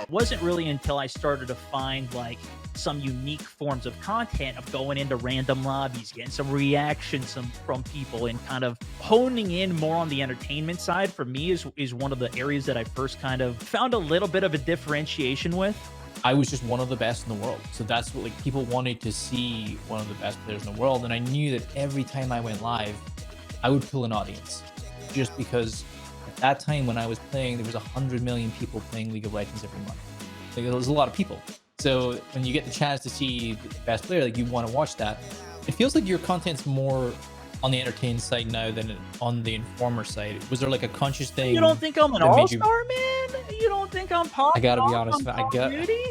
Wasn't really until I started to find like some unique forms of content of going into random lobbies, getting some reactions from people, and kind of honing in more on the entertainment side for me is one of the areas that I first kind of found a little bit of a differentiation with. I was just one of the best in the world. So that's what, like, people wanted to see one of the best players in the world. And I knew that every time I went live, I would pull an audience just because at that time when I was playing, there was 100 million people playing League of Legends every month. Like, there was a lot of people. So when you get the chance to see the best player, like, you want to watch that. It feels like your content's more on the entertain side now than on the informer side. Was there like a conscious thing You don't think I'm an that made you? all-star, man? You don't think I'm I popping gotta be off honest, on man, Call of Duty?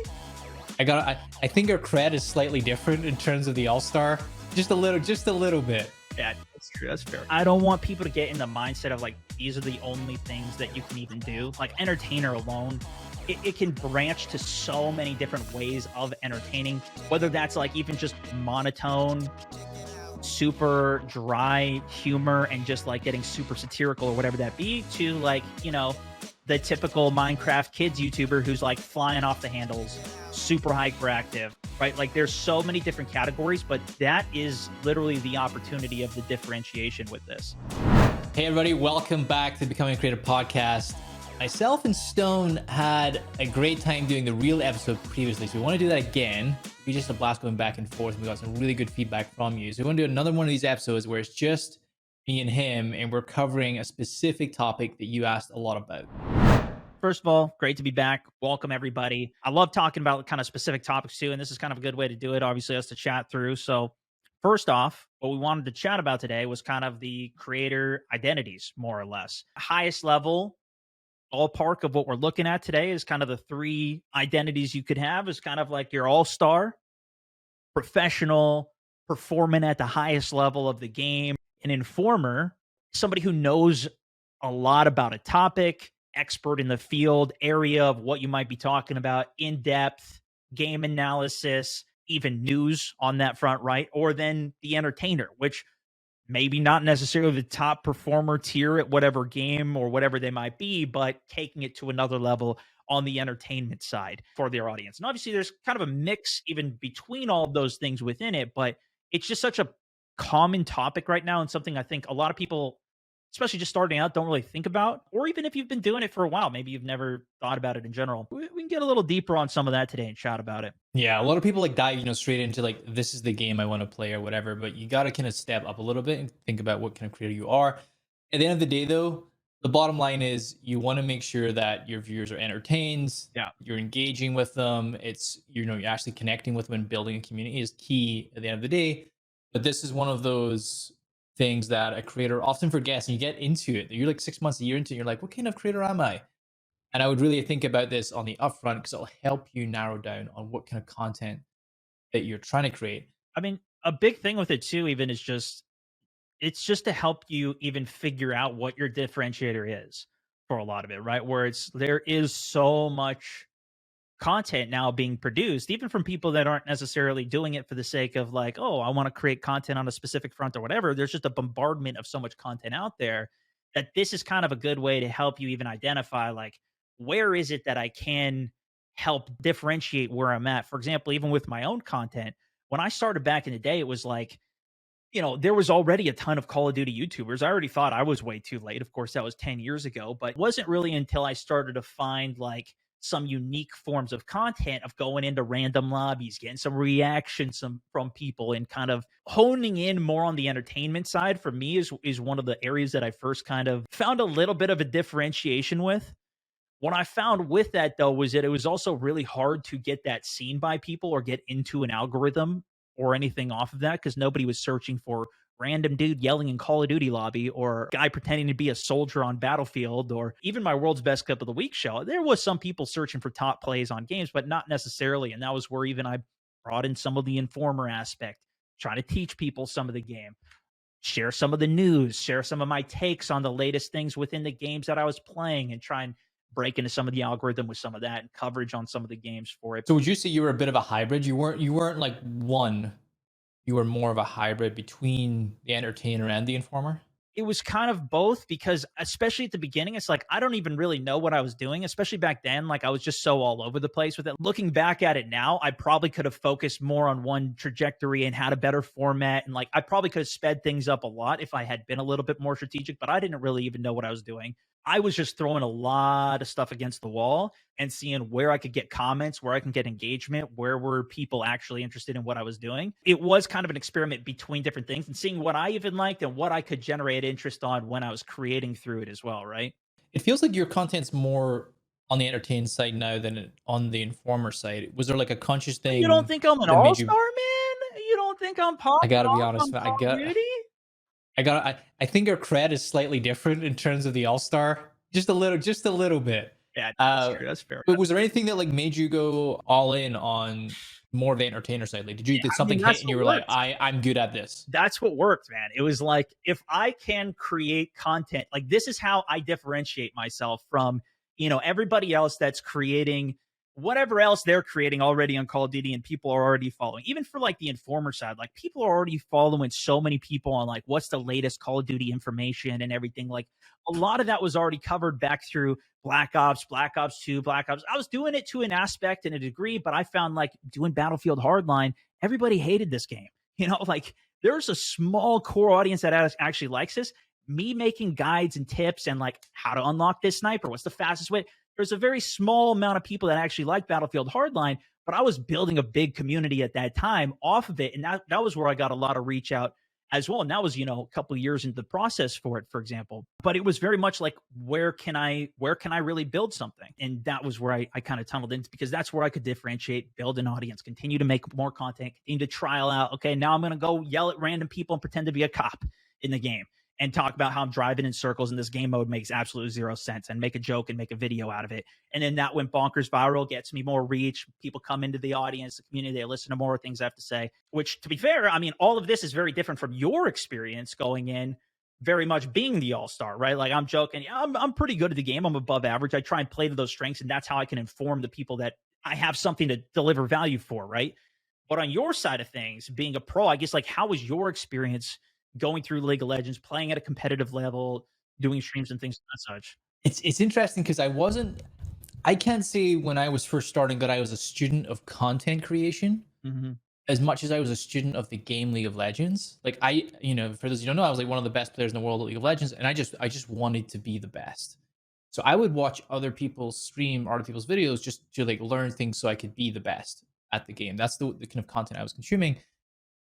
I think our cred is slightly different in terms of the All-Star. Just a little bit. Yeah, that's true. That's fair. I don't want people to get in the mindset of like these are the only things that you can even do. Like entertainer alone, it can branch to so many different ways of entertaining, whether that's like even just monotone, super dry humor and just like getting super satirical or whatever that be, to like, the typical Minecraft kids YouTuber who's like flying off the handles, super hyperactive, right? Like there's so many different categories, but that is literally the opportunity of the differentiation with this. Hey everybody, welcome back to the Becoming a Creator podcast. Myself and Stone had a great time doing the real episode previously, so we want to do that again. We just had a blast going back and forth, and we got some really good feedback from you. So we want to do another one of these episodes where it's just me and him, and we're covering a specific topic that you asked a lot about. First of all, great to be back. Welcome, everybody. I love talking about kind of specific topics too, and this is kind of a good way to do it, obviously, us to chat through. So, first off, what we wanted to chat about today was kind of the creator identities, more or less. Highest level, ballpark of what we're looking at today is kind of the three identities you could have is kind of like your all-star, professional, performing at the highest level of the game, an informer, somebody who knows a lot about a topic, expert in the field, area of what you might be talking about, in depth, game analysis, even news on that front, right? Or then the entertainer, which maybe not necessarily the top performer tier at whatever game or whatever they might be, but taking it to another level on the entertainment side for their audience. And obviously, there's kind of a mix even between all of those things within it, but it's just such a common topic right now and something I think a lot of people, especially just starting out, don't really think about. Or even if you've been doing it for a while, maybe you've never thought about it in general. We can get a little deeper on some of that today and chat about it. Yeah, a lot of people like dive, straight into like, this is the game I want to play or whatever, but you got to kind of step up a little bit and think about what kind of creator you are. At the end of the day, though, the bottom line is you want to make sure that your viewers are entertained, Yeah. you're engaging with them. It's, you're actually connecting with them and building a community is key at the end of the day. But this is one of those things that a creator often forgets, and you get into it. You're like 6 months, a year into it, you're like, what kind of creator am I? And I would really think about this on the upfront because it'll help you narrow down on what kind of content that you're trying to create. I mean, a big thing with it too, even is just it's just to help you even figure out what your differentiator is for a lot of it, right? Where there is so much content now being produced, even from people that aren't necessarily doing it for the sake of like, oh, I want to create content on a specific front or whatever. There's just a bombardment of so much content out there that this is kind of a good way to help you even identify like, where is it that I can help differentiate where I'm at? For example, even with my own content, when I started back in the day, it was like, there was already a ton of Call of Duty YouTubers. I already thought I was way too late. Of course, that was 10 years ago, but it wasn't really until I started to find like some unique forms of content of going into random lobbies, getting some reactions from people, and kind of honing in more on the entertainment side for me is one of the areas that I first kind of found a little bit of a differentiation with. What I found with that though was that it was also really hard to get that seen by people or get into an algorithm or anything off of that because nobody was searching for random dude yelling in Call of Duty lobby or guy pretending to be a soldier on Battlefield or even my World's Best Clip of the Week show. There was some people searching for top plays on games, but not necessarily. And that was where even I brought in some of the informer aspect, trying to teach people some of the game, share some of the news, share some of my takes on the latest things within the games that I was playing, and try and break into some of the algorithm with some of that and coverage on some of the games for it. So would you say you were a bit of a hybrid? You weren't like one, you were more of a hybrid between the entertainer and the informer? It was kind of both because especially at the beginning, it's like I don't even really know what I was doing, especially back then. Like I was just so all over the place with it. Looking back at it now, I probably could have focused more on one trajectory and had a better format. And like I probably could have sped things up a lot if I had been a little bit more strategic, but I didn't really even know what I was doing. I was just throwing a lot of stuff against the wall and seeing where I could get comments, where I can get engagement, where were people actually interested in what I was doing. It was kind of an experiment between different things and seeing what I even liked and what I could generate interest on when I was creating through it as well, right? It feels like your content's more on the entertain side now than on the informer side. Was there like a conscious You don't thing think I'm an that made you? all-star, man? You don't think I'm I popping gotta be off honest, on man. Call of Duty? I think our cred is slightly different in terms of the All-Star. Just a little bit. Yeah, that's Uh, true. That's fair. but was there anything that like made you go all in on more of the entertainer side? Like Yeah, did I mean, something hit that's and you what were like, works. I'm good at this? That's what worked, man. It was like if I can create content, like this is how I differentiate myself from, everybody else that's creating whatever else they're creating already on Call of Duty and people are already following. Even for like the informer side, like people are already following so many people on like what's the latest Call of Duty information and everything. Like a lot of that was already covered back through Black Ops, Black Ops 2, Black Ops. I was doing it to an aspect and a degree, but I found like doing Battlefield Hardline, everybody hated this game. Like there's a small core audience that actually likes this. Me making guides and tips and like how to unlock this sniper, what's the fastest way. There's a very small amount of people that actually like Battlefield Hardline, but I was building a big community at that time off of it, and that was where I got a lot of reach out as well. And that was a couple of years into the process for it, for example. But it was very much like where can I really build something, and that was where I kind of tunneled into because that's where I could differentiate, build an audience, continue to make more content, continue to trial out. Okay, now I'm going to go yell at random people and pretend to be a cop in the game and talk about how I'm driving in circles and this game mode makes absolutely zero sense and make a joke and make a video out of it. And then that went bonkers viral, gets me more reach. People come into the audience, the community, they listen to more things I have to say, which to be fair, I mean, all of this is very different from your experience going in very much being the all-star, right? Like I'm joking. Yeah, I'm pretty good at the game. I'm above average. I try and play to those strengths and that's how I can inform the people that I have something to deliver value for, right? But on your side of things, being a pro, I guess like how was your experience going through League of Legends, playing at a competitive level, doing streams and things and such? It's interesting because I can't say when I was first starting that I was a student of content creation Mhm. as much as I was a student of the game League of Legends. Like for those who don't know, I was like one of the best players in the world at League of Legends, and I just wanted to be the best. So I would watch other people stream other people's videos just to like learn things so I could be the best at the game. That's the kind of content I was consuming.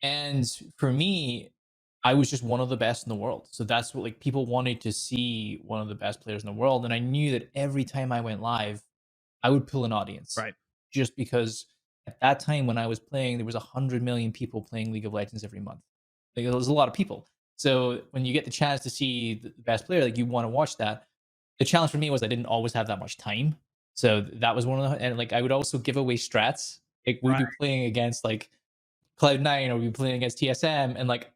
And for me, I was just one of the best in the world. So that's what like people wanted to see one of the best players in the world. And I knew that every time I went live, I would pull an audience Right. just because at that time when I was playing, there was 100 million people playing League of Legends every month. Like it was a lot of people. So when you get the chance to see the best player, like you want to watch that. The challenge for me was I didn't always have that much time. So that was one of the, and like I would also give away strats. Like we'd Right. be playing against like Cloud9 or we'd be playing against TSM and like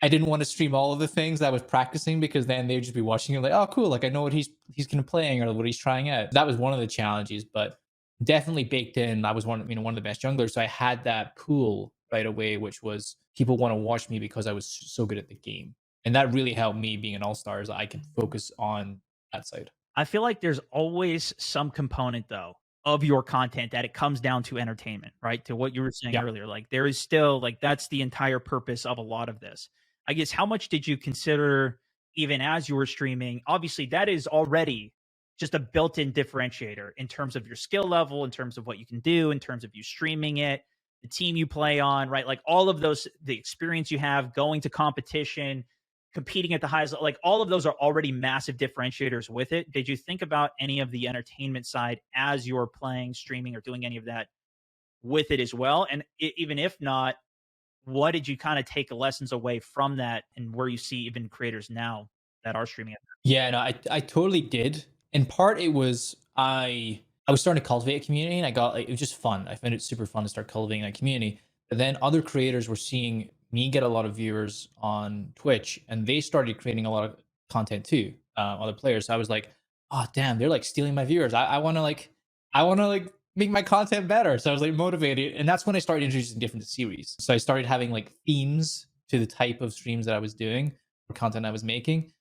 I didn't want to stream all of the things that I was practicing because then they'd just be watching it like, oh, cool, like I know what he's gonna playing or what he's trying out. That was one of the challenges, but definitely baked in. I was one of the best junglers, so I had that pool right away, which was people want to watch me because I was so good at the game, and that really helped me being an all star. Is I could focus on that side. I feel like there's always some component though of your content that it comes down to entertainment, right? To what you were saying Yeah. earlier. Like there is still like that's the entire purpose of a lot of this. I guess how much did you consider even as you were streaming? Obviously, that is already just a built-in differentiator in terms of your skill level, in terms of what you can do, in terms of you streaming it, the team you play on, right? Like all of those, the experience you have going to competition, competing at the highest, like all of those are already massive differentiators with it. Did you think about any of the entertainment side as you're playing, streaming, or doing any of that with it as well? And even if not, what did you kind of take lessons away from that, and where you see even creators now that are streaming it? Yeah, no, I totally did. In part, it was I was starting to cultivate a community, and I got like, it was just fun. I found it super fun to start cultivating a community. But then other creators were seeing me get a lot of viewers on Twitch, and they started creating a lot of content too. Other players, so I was like, oh damn, they're like stealing my viewers. I want to like make my content better. So I was like motivated, and that's when I started introducing different series. So I started having like themes to the type of streams that I was doing for content I was making.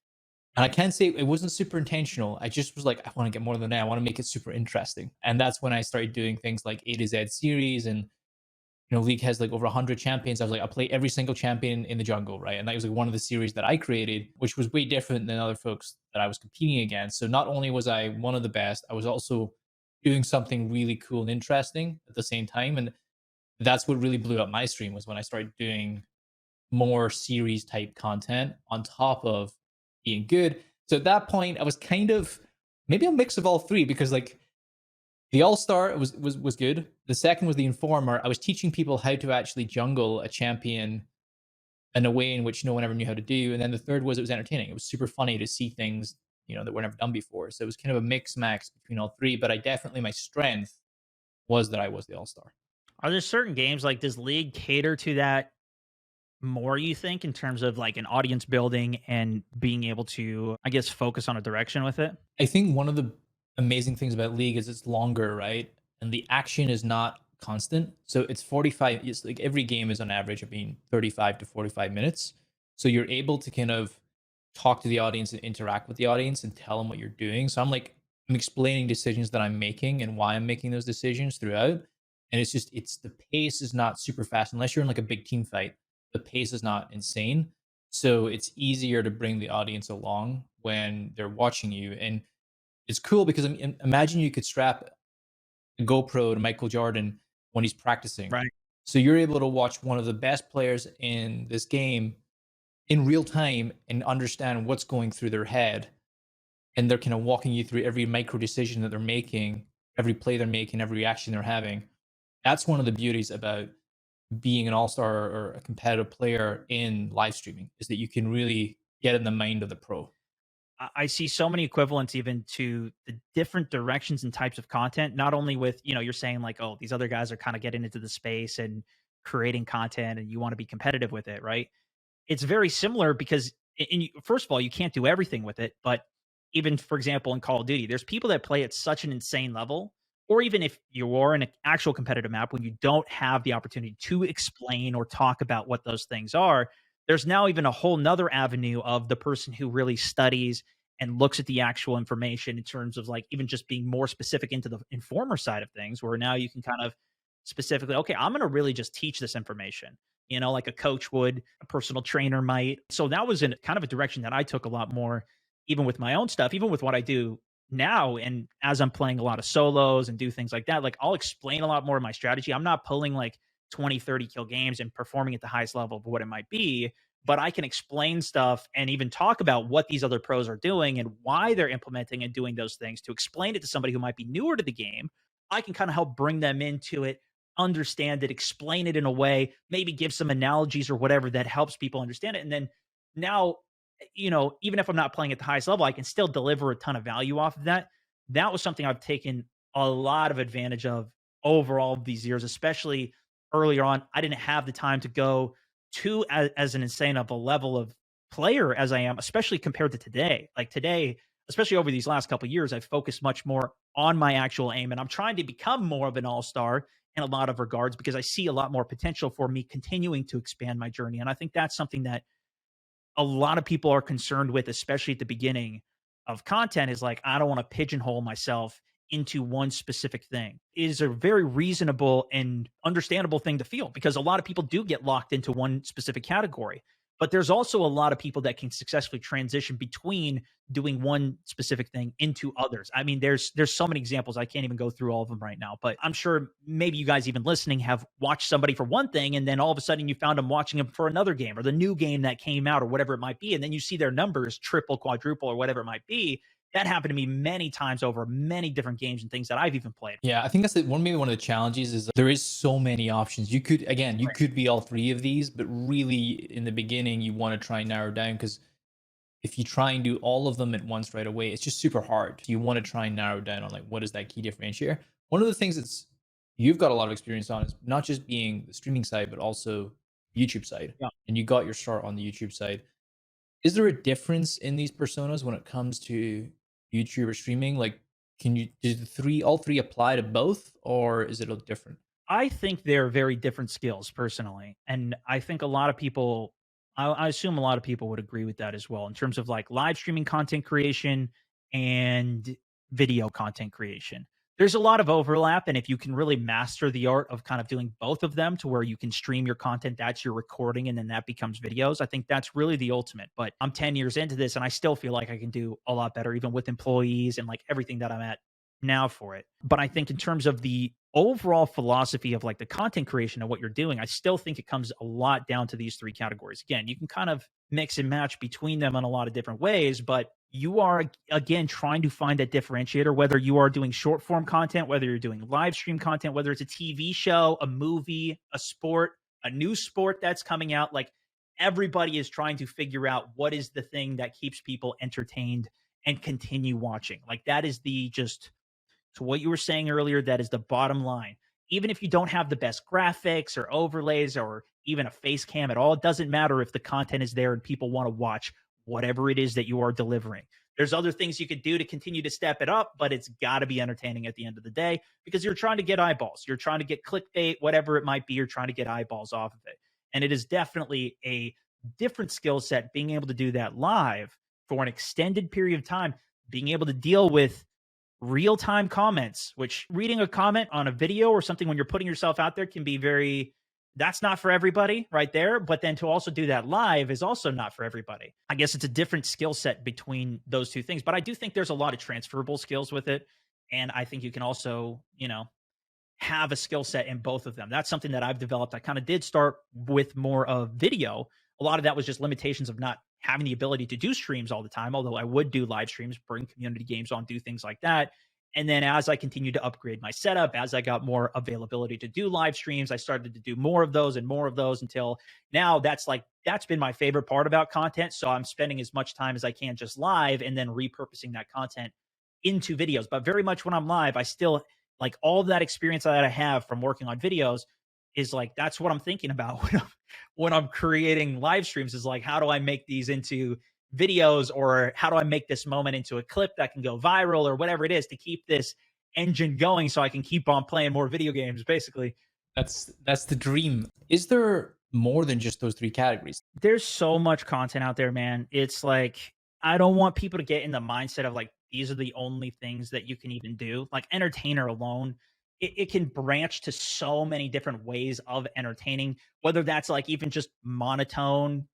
And I can say it wasn't super intentional. I just was like, I want to get more than that. I want to make it super interesting. And that's when I started doing things like A to Z series. And League has like over 100 champions. I was like, I'll play every single champion in the jungle, right? And that was like one of the series that I created, which was way different than other folks that I was competing against. So not only was I one of the best, I was also doing something really cool and interesting at the same time. And that's what really blew up my stream, was when I started doing more series type content on top of being good. So at that point, I was kind of maybe a mix of all three, because like the All-Star was good. The second was the Informer. I was teaching people how to actually jungle a champion in a way in which no one ever knew how to do. And then the third was, it was entertaining. It was super funny to see things, that were never done before. So it was kind of a mix max between all three. But I definitely, my strength was that I was the All-Star. Are there certain games, like, does League cater to that more, you think, in terms of like an audience building and being able to, I guess, focus on a direction with it? I think one of the amazing things about League is it's longer, right? And the action is not constant. So it's 45, it's like every game is on average of being 35 to 45 minutes. So you're able to kind of talk to the audience and interact with the audience and tell them what you're doing. So I'm explaining decisions that I'm making and why I'm making those decisions throughout. And it's the pace is not super fast unless you're in like a big team fight. The pace is not insane. So it's easier to bring the audience along when they're watching you. And it's cool because imagine you could strap a GoPro to Michael Jordan when he's practicing. Right. So you're able to watch one of the best players in this game in real time and understand what's going through their head. And they're kind of walking you through every micro decision that they're making, every play they're making, every reaction they're having. That's one of the beauties about being an all-star or a competitive player in live streaming, is that you can really get in the mind of the pro. I see so many equivalents even to the different directions and types of content, not only with, you're saying like, oh, these other guys are kind of getting into the space and creating content and you want to be competitive with it, right? It's very similar because first of all, you can't do everything with it, but even for example in Call of Duty, there's people that play at such an insane level, or even if you are in an actual competitive map when you don't have the opportunity to explain or talk about what those things are, there's now even a whole nother avenue of the person who really studies and looks at the actual information in terms of like even just being more specific into the informer side of things, where now you can kind of specifically, okay, I'm going to really just teach this information, like a coach would, a personal trainer might. So that was in kind of a direction that I took a lot more, even with my own stuff, even with what I do now. And as I'm playing a lot of solos and do things like that, like I'll explain a lot more of my strategy. I'm not pulling like 20, 30 kill games and performing at the highest level of what it might be, but I can explain stuff and even talk about what these other pros are doing and why they're implementing and doing those things, to explain it to somebody who might be newer to the game. I can kind of help bring them into it, understand it, explain it in a way, maybe give some analogies or whatever that helps people understand it. And then now, even if I'm not playing at the highest level, I can still deliver a ton of value off of that. That was something I've taken a lot of advantage of over all of these years, especially earlier on. I didn't have the time to go to as an insane of a level of player as I am, especially compared to today. Like today, especially over these last couple of years, I've focused much more on my actual aim, and I'm trying to become more of an all-star in a lot of regards because I see a lot more potential for me continuing to expand my journey. And I think that's something that a lot of people are concerned with, especially at the beginning of content, is like, I don't want to pigeonhole myself into one specific thing. It is a very reasonable and understandable thing to feel because a lot of people do get locked into one specific category. But there's also a lot of people that can successfully transition between doing one specific thing into others. I mean, there's so many examples. I can't even go through all of them right now, but I'm sure maybe you guys even listening have watched somebody for one thing and then all of a sudden you found them watching them for another game or the new game that came out or whatever it might be, and then you see their numbers triple, quadruple, or whatever it might be. That happened to me many times over many different games and things that I've even played. Yeah, I think that's maybe one of the challenges is there is so many options. You could be all three of these, but really in the beginning, you want to try and narrow down, because if you try and do all of them at once right away, it's just super hard. You want to try and narrow down on like what is that key differentiator. One of the things that's you've got a lot of experience on is not just being the streaming side, but also YouTube side. Yeah. And you got your start on the YouTube side. Is there a difference in these personas when it comes to YouTube or streaming? Like, do all three apply to both, or is it a different? I think they're very different skills personally. And I think a lot of people I assume a lot of people would agree with that as well in terms of like live streaming content creation and video content creation. There's a lot of overlap. And if you can really master the art of kind of doing both of them to where you can stream your content, that's your recording, and then that becomes videos, I think that's really the ultimate. But I'm 10 years into this and I still feel like I can do a lot better, even with employees and like everything that I'm at now for it. But I think in terms of the overall philosophy of like the content creation and what you're doing, I still think it comes a lot down to these three categories. Again, you can kind of mix and match between them in a lot of different ways, but you are again trying to find that differentiator, whether you are doing short form content, whether you're doing live stream content, whether it's a TV show, a movie, a sport, a new sport that's coming out. Like everybody is trying to figure out what is the thing that keeps people entertained and continue watching. Like that is the just to what you were saying earlier, that is the bottom line. Even if you don't have the best graphics or overlays or even a face cam at all, it doesn't matter if the content is there and people want to watch whatever it is that you are delivering. There's other things you could do to continue to step it up, but it's got to be entertaining at the end of the day because you're trying to get eyeballs. You're trying to get clickbait, whatever it might be. You're trying to get eyeballs off of it. And it is definitely a different skill set being able to do that live for an extended period of time, being able to deal with real time comments, which reading a comment on a video or something when you're putting yourself out there can be very, that's not for everybody right there. But then to also do that live is also not for everybody. I guess it's a different skill set between those two things. But I do think there's a lot of transferable skills with it. And I think you can also, have a skill set in both of them. That's something that I've developed. I kind of did start with more of video. A lot of that was just limitations of not having the ability to do streams all the time, although I would do live streams, bring community games on, do things like that. And then as I continued to upgrade my setup, as I got more availability to do live streams, I started to do more of those and more of those until now that's been my favorite part about content. So I'm spending as much time as I can just live and then repurposing that content into videos. But very much when I'm live, I still like all of that experience that I have from working on videos is like that's what I'm thinking about when I'm creating live streams is like how do I make these into videos or how do I make this moment into a clip that can go viral or whatever it is to keep this engine going so I can keep on playing more video games basically. That's the dream. Is there more than just those three categories? There's so much content out there, man. It's like I don't want people to get in the mindset of like these are the only things that you can even do. Like entertainer alone, it can branch to so many different ways of entertaining, whether that's like even just monotone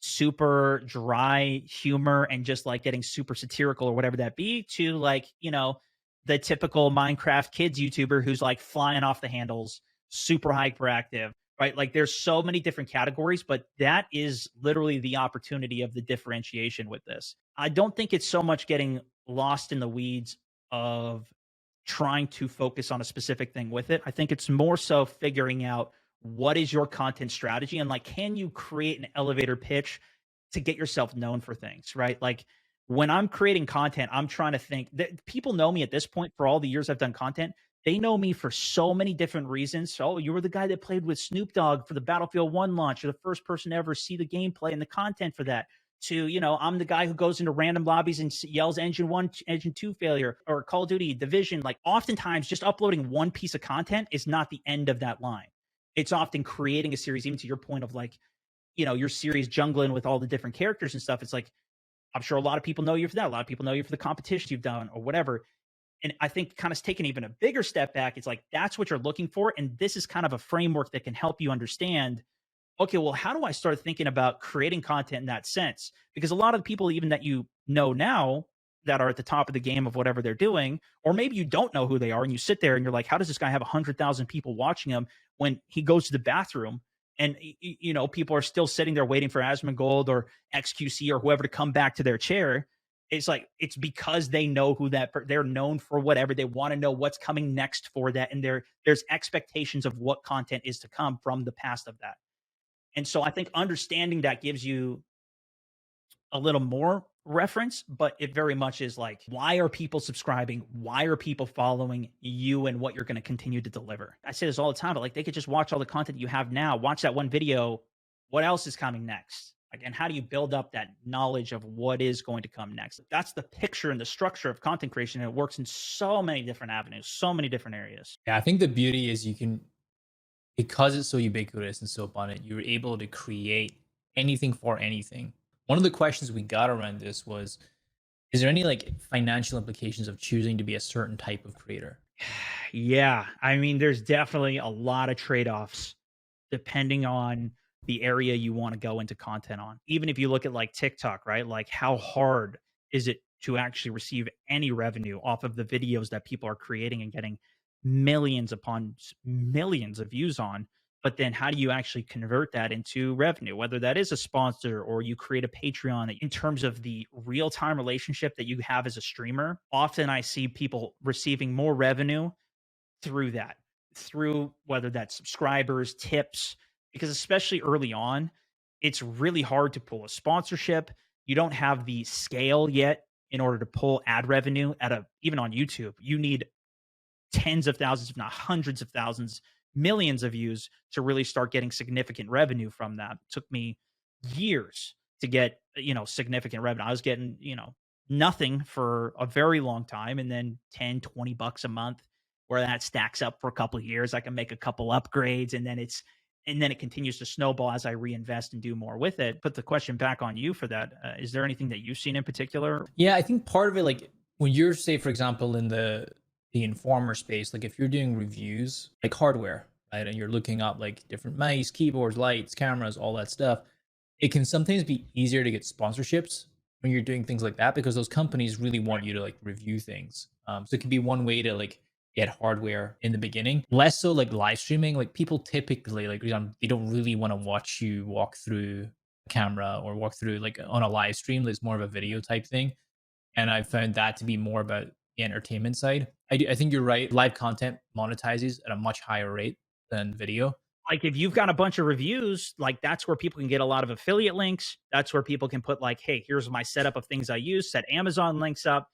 super dry humor and just like getting super satirical or whatever that be to like, the typical Minecraft kids YouTuber who's like flying off the handles, super hyperactive, right? Like there's so many different categories, but that is literally the opportunity of the differentiation with this. I don't think it's so much getting lost in the weeds of trying to focus on a specific thing with it. I think it's more so figuring out what is your content strategy and like can you create an elevator pitch to get yourself known for things, right? Like when I'm creating content, I'm trying to think that people know me at this point for all the years I've done content. They know me for so many different reasons. So, oh, you were the guy that played with Snoop Dogg for the Battlefield 1 launch. You're the first person to ever see the gameplay and the content for that to, I'm the guy who goes into random lobbies and yells engine 1, engine 2 failure or Call of Duty Division. Like oftentimes just uploading one piece of content is not the end of that line. It's often creating a series, even to your point of like, your series jungling with all the different characters and stuff. It's like, I'm sure a lot of people know you for that. A lot of people know you for the competition you've done or whatever. And I think kind of taking even a bigger step back, it's like, that's what you're looking for. And this is kind of a framework that can help you understand okay, well, how do I start thinking about creating content in that sense? Because a lot of the people, even that you know now, that are at the top of the game of whatever they're doing, or maybe you don't know who they are, and you sit there and you're like, how does this guy have 100,000 people watching him when he goes to the bathroom? And people are still sitting there waiting for Asmongold or XQC or whoever to come back to their chair. It's like it's because they know who they're known for whatever they want to know what's coming next for that, and there's expectations of what content is to come from the past of that. And so I think understanding that gives you a little more reference, but it very much is like, why are people subscribing? Why are people following you and what you're going to continue to deliver? I say this all the time, but like they could just watch all the content you have now, watch that one video. What else is coming next? Like, and how do you build up that knowledge of what is going to come next? That's the picture and the structure of content creation. And it works in so many different avenues, so many different areas. Yeah, I think the beauty is you can, because it's so ubiquitous and so abundant, you're able to create anything for anything. One of the questions we got around this was, is there any like financial implications of choosing to be a certain type of creator? Yeah, I mean, there's definitely a lot of trade-offs depending on the area you wanna go into content on. Even if you look at, like, TikTok, right? Like, how hard is it to actually receive any revenue off of the videos that people are creating and getting millions upon millions of views on? But then how do you actually convert that into revenue? Whether that is a sponsor or you create a Patreon. In terms of the real-time relationship that you have as a streamer, often I see people receiving more revenue through that, through whether that's subscribers, tips, because especially early on, it's really hard to pull a sponsorship. You don't have the scale yet in order to pull ad revenue at a even on YouTube. You need tens of thousands, if not hundreds of thousands, millions of views to really start getting significant revenue from that. It took me years to get, significant revenue. I was getting, nothing for a very long time and then 10, $20 a month where that stacks up for a couple of years. I can make a couple upgrades and then it continues to snowball as I reinvest and do more with it. Put the question back on you for that. Is there anything that you've seen in particular? Yeah, I think part of it, like when you're, say, for example, in the informer space, like if you're doing reviews, like hardware, right, and you're looking up like different mice, keyboards, lights, cameras, all that stuff, it can sometimes be easier to get sponsorships when you're doing things like that because those companies really want you to like review things. So it can be one way to like get hardware in the beginning. Less so like live streaming. Like people typically like they don't really want to watch you walk through a camera or walk through like on a live stream. There's more of a video type thing, and I found that to be more about the entertainment side. I think you're right. Live content monetizes at a much higher rate than video. Like if you've got a bunch of reviews, like that's where people can get a lot of affiliate links. That's where people can put like, hey, here's my setup of things I use, set Amazon links up.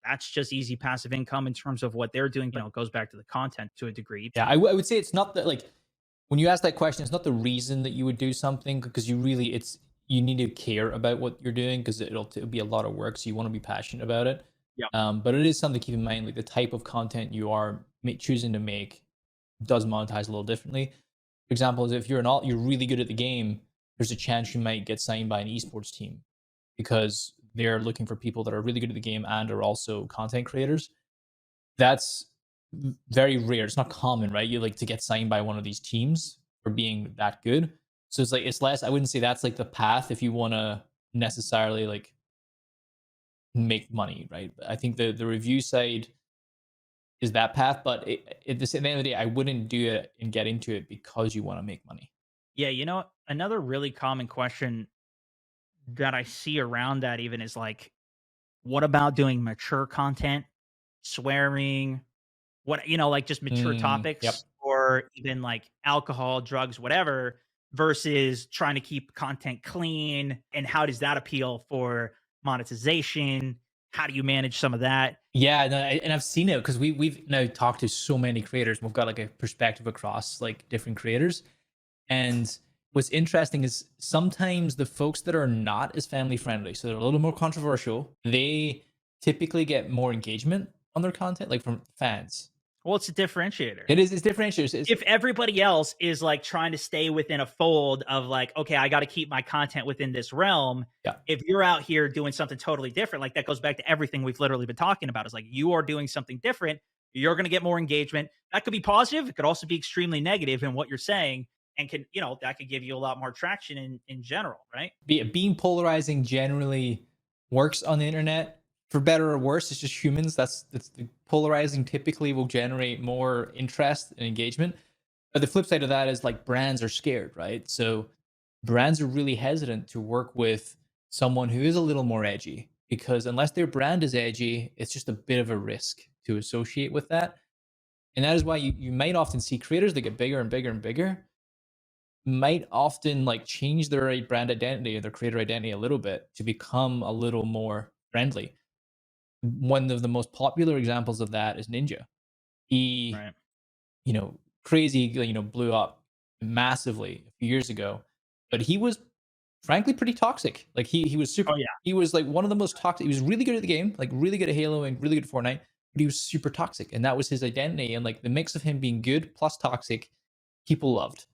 That's just easy passive income in terms of what they're doing. It goes back to the content to a degree. Yeah, I would say it's not that like when you ask that question, it's not the reason that you would do something because you really you need to care about what you're doing because it'll be a lot of work, so you want to be passionate about it. Yeah. But it is something to keep in mind, like the type of content you are choosing to make does monetize a little differently. For example, is if you're really good at the game, there's a chance you might get signed by an esports team because they're looking for people that are really good at the game and are also content creators. That's very rare. It's not common, right? You like to get signed by one of these teams for being that good. So it's like it's less. I wouldn't say that's like the path if you want to necessarily like make money, right? I think the review side is that path, but at the end of the day, I wouldn't do it and get into it because you want to make money. Yeah. Another really common question that I see around that even is like, what about doing mature content, swearing, like just mature Yep. topics or even like alcohol, drugs, whatever, versus trying to keep content clean? And how does that appeal for monetization? How do you manage some of that? Yeah, no, and I've seen it because we've now talked to so many creators. We've got like a perspective across like different creators. And what's interesting is sometimes the folks that are not as family friendly, so they're a little more controversial, they typically get more engagement on their content, like from fans. Well, it's a differentiator. It's differentiators. If everybody else is like trying to stay within a fold of like, okay, I got to keep my content within this realm. Yeah. If you're out here doing something totally different, like that goes back to everything we've literally been talking about is like you are doing something different. You're going to get more engagement. That could be positive. It could also be extremely negative in what you're saying and that could give you a lot more traction in general, right? Being polarizing generally works on the internet for better or worse. It's just humans. That's the polarizing typically will generate more interest and engagement. But the flip side of that is like brands are scared, right? So brands are really hesitant to work with someone who is a little more edgy because unless their brand is edgy, it's just a bit of a risk to associate with that. And that is why you might often see creators that get bigger and bigger and bigger might often like change their brand identity or their creator identity a little bit to become a little more friendly. One of the most popular examples of that is Ninja. He, Right. crazy, blew up massively a few years ago, but he was frankly pretty toxic. Like he was super. Oh yeah. He was like one of the most toxic. He was really good at the game, like really good at Halo and really good at Fortnite, but he was super toxic, and that was his identity. And like the mix of him being good plus toxic, people loved.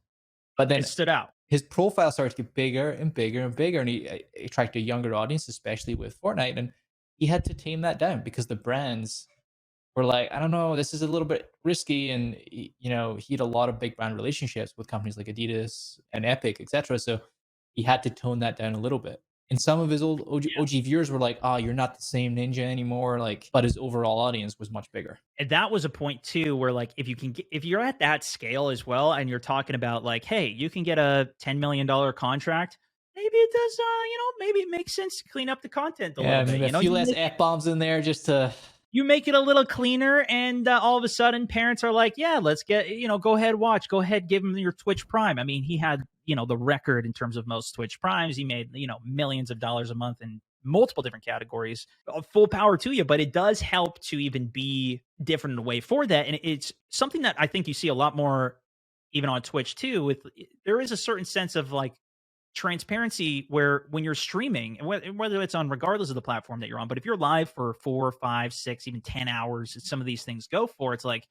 But then It stood out. his profile started to get bigger and bigger and bigger, and he attracted a younger audience, especially with Fortnite. And he had to tame that down because the brands were like, I don't know, this is a little bit risky. And he had a lot of big brand relationships with companies like Adidas and Epic, etc. So he had to tone that down a little bit. And some of his old OG viewers were like, "Oh, you're not the same ninja anymore." Like, but his overall audience was much bigger. And that was a point too where like if you're at that scale as well and you're talking about like, hey, you can get a $10 million contract, maybe it does maybe it makes sense to clean up the content a little Yeah, bit. maybe a few less f bombs in there just to. You make it a little cleaner, and all of a sudden parents are like, yeah, let's get, go ahead, watch, go ahead, give him your Twitch Prime. I mean, he had, the record in terms of most Twitch Primes. He made, millions of dollars a month in multiple different categories. Full power to you, but it does help to even be different in a way for that. And it's something that I think you see a lot more even on Twitch too. There is a certain sense of like transparency where when you're streaming, whether it's on regardless of the platform that you're on, but if you're live for 4 5 6 even 10 hours, some of these things go for, it's like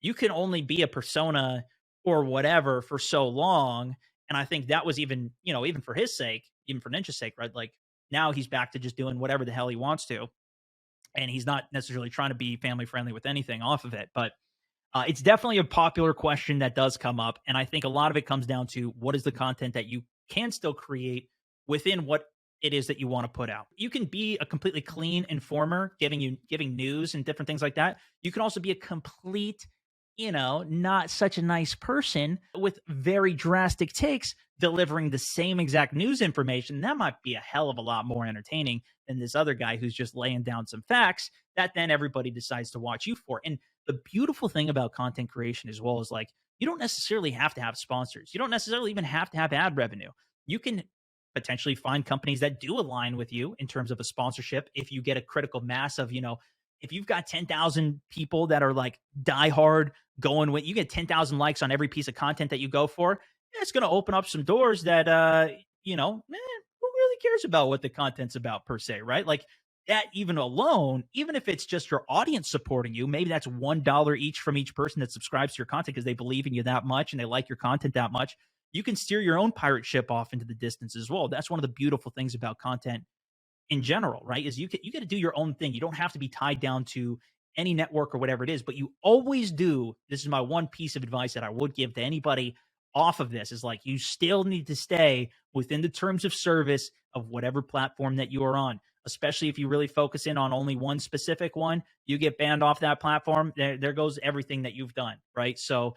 you can only be a persona or whatever for so long. And I think that was even, even for his sake, even for Ninja's sake, right? Like now he's back to just doing whatever the hell he wants to, and he's not necessarily trying to be family friendly with anything off of it. But it's definitely a popular question that does come up, and I think a lot of it comes down to what is the content that you can still create within what it is that you want to put out. You can be a completely clean informer, giving news and different things like that. You can also be a complete, not such a nice person with very drastic takes, delivering the same exact news information. That might be a hell of a lot more entertaining than this other guy who's just laying down some facts that then everybody decides to watch you for. And the beautiful thing about content creation as well is like you don't necessarily have to have sponsors. You don't necessarily even have to have ad revenue. You can potentially find companies that do align with you in terms of a sponsorship if you get a critical mass of, if you've got 10,000 people that are like diehard going with you, get 10,000 likes on every piece of content that you go for, it's going to open up some doors that who really cares about what the content's about per se, right? Like that even alone, even if it's just your audience supporting you, maybe that's $1 each from each person that subscribes to your content because they believe in you that much and they like your content that much. You can steer your own pirate ship off into the distance as well. That's one of the beautiful things about content in general, right? Is you get to do your own thing. You don't have to be tied down to any network or whatever it is, but you always do. This is my one piece of advice that I would give to anybody off of this is like you still need to stay within the terms of service of whatever platform that you are on, especially if you really focus in on only one specific one. You get banned off that platform, there goes everything that you've done, right? So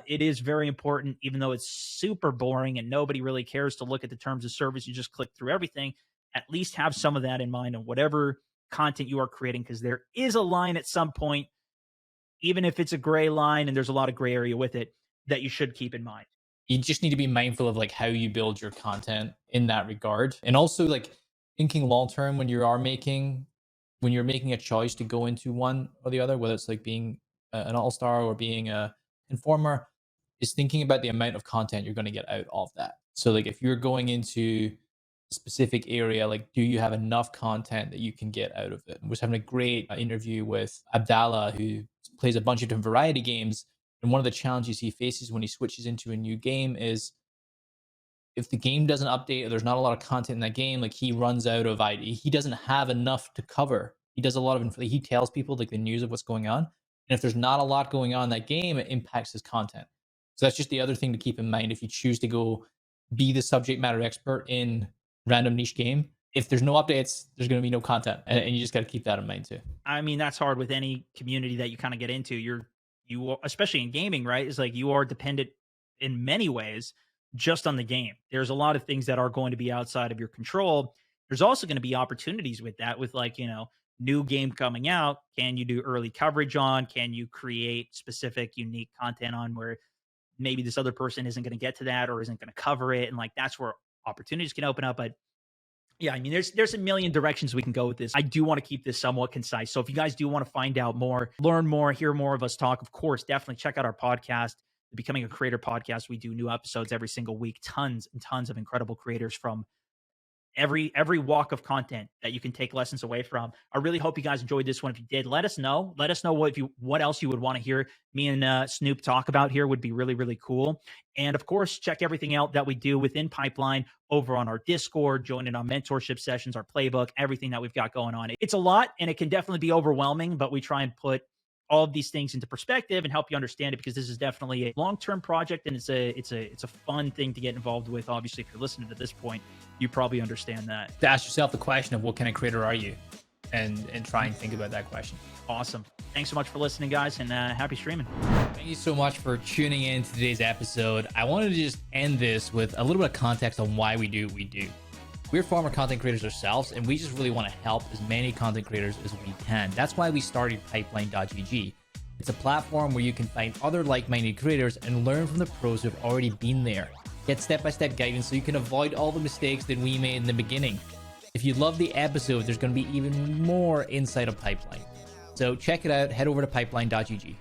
it is very important, even though it's super boring and nobody really cares to look at the terms of service. You just click through everything. At least have some of that in mind on whatever content you are creating, because there is a line at some point, even if it's a gray line and there's a lot of gray area with it, that you should keep in mind. You just need to be mindful of like how you build your content in that regard, and also like thinking long term when you're making a choice to go into one or the other, whether it's like being an all-star or being a informer, is thinking about the amount of content you're going to get out of that. So like if you're going into a specific area, like do you have enough content that you can get out of it? I was having a great interview with Abdallah, who plays a bunch of different variety games, and one of the challenges he faces when he switches into a new game is if the game doesn't update or there's not a lot of content in that game, like he runs out of ID. He doesn't have enough to cover. He does a lot of he tells people like the news of what's going on. And if there's not a lot going on in that game, it impacts his content. So that's just the other thing to keep in mind if you choose to go be the subject matter expert in random niche game. If there's no updates, there's going to be no content, and you just got to keep that in mind too. I mean, that's hard with any community that you kind of get into. Especially in gaming, right? Is like you are dependent in many ways just on the game. There's a lot of things that are going to be outside of your control. There's also going to be opportunities with that, with like, new game coming out. Can you do early coverage on? Can you create specific, unique content on where maybe this other person isn't going to get to that or isn't going to cover it? And like that's where opportunities can open up. But yeah, I mean, there's a million directions we can go with this. I do want to keep this somewhat concise. So if you guys do want to find out more, learn more, hear more of us talk, of course, definitely check out our podcast, the Becoming a Creator podcast. We do new episodes every single week. Tons and tons of incredible creators from every walk of content that you can take lessons away from. I really hope you guys enjoyed this one. If you did, let us know. Let us know what else you would want to hear me and Snoop talk about here. Would be really, really cool. And of course, check everything out that we do within Pipeline over on our Discord, join in on mentorship sessions, our playbook, everything that we've got going on. It's a lot and it can definitely be overwhelming, but we try and put all of these things into perspective and help you understand it, because this is definitely a long-term project and it's a fun thing to get involved with. Obviously, if you're listening to this point, you probably understand that. To ask yourself the question of what kind of creator are you, and try and think about that question. Awesome. Thanks so much for listening, guys, and happy streaming. Thank you so much for tuning in to today's episode. I wanted to just end this with a little bit of context on why we do what we do. We're former content creators ourselves, and we just really want to help as many content creators as we can. That's why we started pipeline.gg. It's a platform where you can find other like-minded creators and learn from the pros who've already been there. Get step-by-step guidance so you can avoid all the mistakes that we made in the beginning. If you love the episode, there's going to be even more inside of Pipeline. So check it out. Head over to pipeline.gg.